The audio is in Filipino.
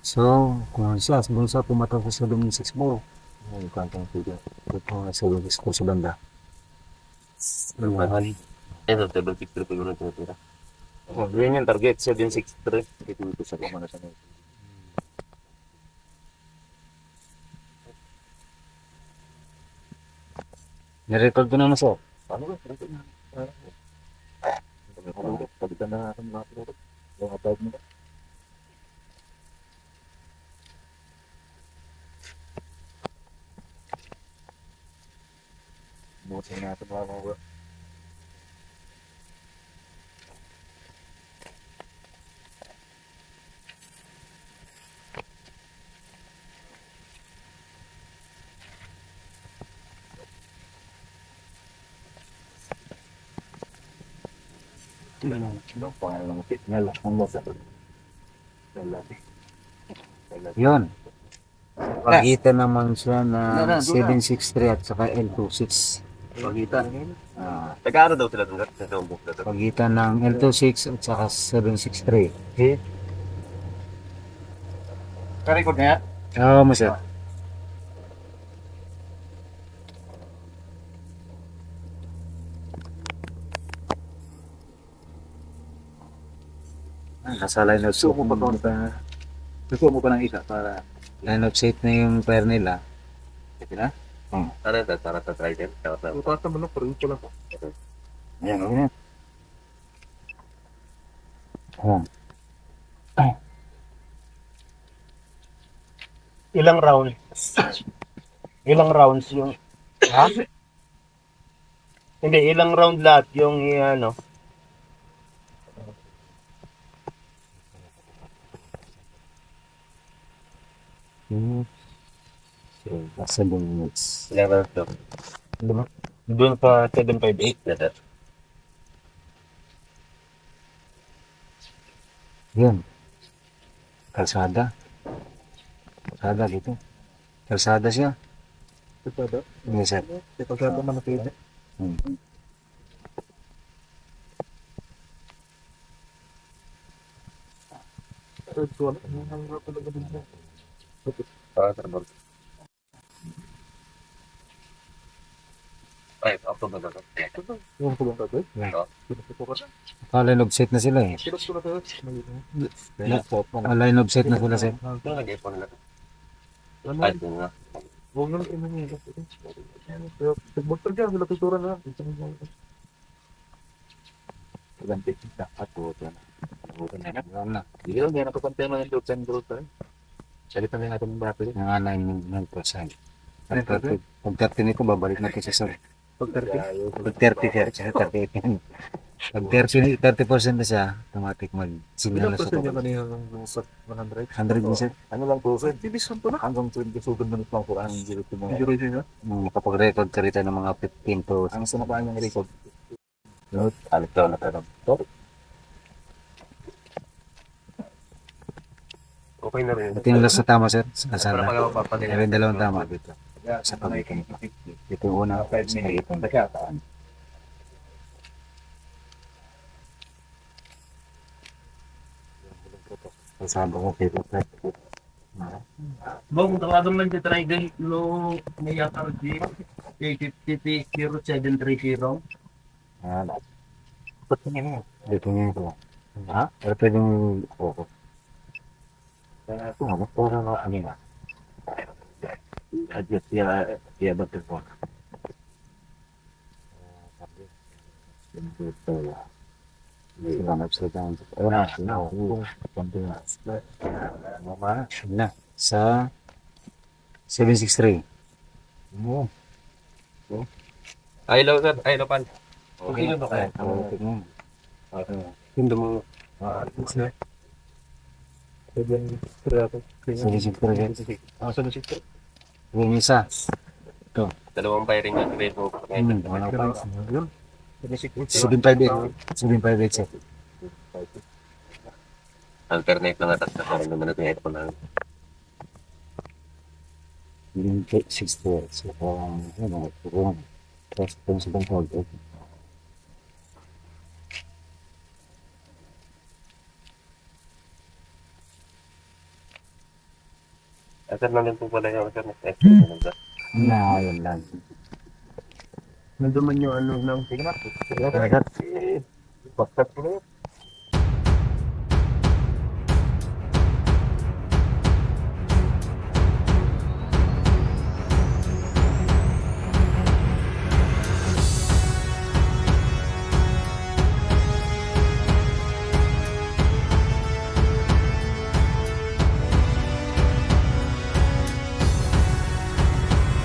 So, kung siya pumatawag sa Dominic 6 mo, ay kantang tiga. Ito sa Dominic 6 sa banda. Mahal. Ito, 763 pa yun ang tinatira. Oh, yun yung target, 763. Ito sa kumana sa nito. Nirecord ko naman sir. Paano ba? Target na. Pagkitan na natin mga product. Yung atawag mo ba? Busin natin mga mga. Ano pangalan ng kit? Ngayon, ang nasa. Yun. Pagitan naman siya ng 763 at saka L26. Pagitan. Ah, Taga-ano daw sila doon? Sa Tombok na to. pagitan ng L26 at saka 763. Okay. Ka-record na yan? Oo, mo sir. Nasa line of Gusto sight. mo pa ito na gusto mo pa ng isa para Line of sight na yung pair nila. ito na? Ano ito? Para sa try din? Pata mo lang, parang ito lang. Ayan, okay na. Ayan. Ilang round? Ilang rounds yung... Ha? Hindi, ilang round lahat yung ano? Nasa minutes. Ilang round to? Doon sa 758. Ito. Yun. Kalsada. Kalsada dito. Kalsada siya. Ito ba? Yes, sir. Ito sa ito naman pwede. Hmm. Ito wala. Ang mga talaga din mo. Para trabaho. Ay, ako ba ba? Yung kulong tayo? Yeah. Pinupupo ka na? Line of sight na sila eh. Pinupupo ko na tayo. Line of sight na sila sir. Ito nag-iPhone na. Ay, ito nga. Huwag na lang ito. Nagbukta dyan, sila tuturan na. Ganti kita at buto na. Buto na. Ayan na. Hindi lang, ganyan ako pantay mga yung send growth tayo. Salitan na natin ng battery. Nga 9%. Pag 30 nito, babalik na ito sa sir. Pag 30. Pag 30 sir, tsaka 38. Pag 30% na siya, automatic mag-signal Ilang na sa percent yung baba. kanina ng sa 100? 100 din sir. Ano lang percent? Bilis lang to na. Hanggang 20 sugan minutes lang po ang zero to mga. Zero yun, Makapag-record ka rito ng mga 15 to... ang sanapaan yung record. Note, alit daw na tanong. To? Okay na rin. Ito yung last na tama sir, sa Para kasada. pag ako papadala. Meron dalawang tama dito. Sa pagitan. Ito yung una, sa pagitan. Kasama ko dito. Bong, tawagan man si Trigon no may yakar di 850-0730. Ayan. Ba't tingin mo? Dito nga ito. Ha? Ito yung focus. Ito nga, parang ano nga. Adjust siya ba ito po? Na, sa 763. Mo. Ay, hello, sir. Ay, hello, pan. Okay na ba kayo? Hindi mo. Sir. 763. Ah, saan na si sir? Yung isa. Ito. Dalawang firing na Facebook. Wala pa. Yun. 758. 758 sir. Alternate lang at nakaroon naman natin ito na. Yung 64. So, ano, tapos kung sa bangkog. Sir, nandun po pala yung sir. Extra. Na, yun lang. Nandun man yung ano ng Sige na. Sige na, sir. Bakit po na yun?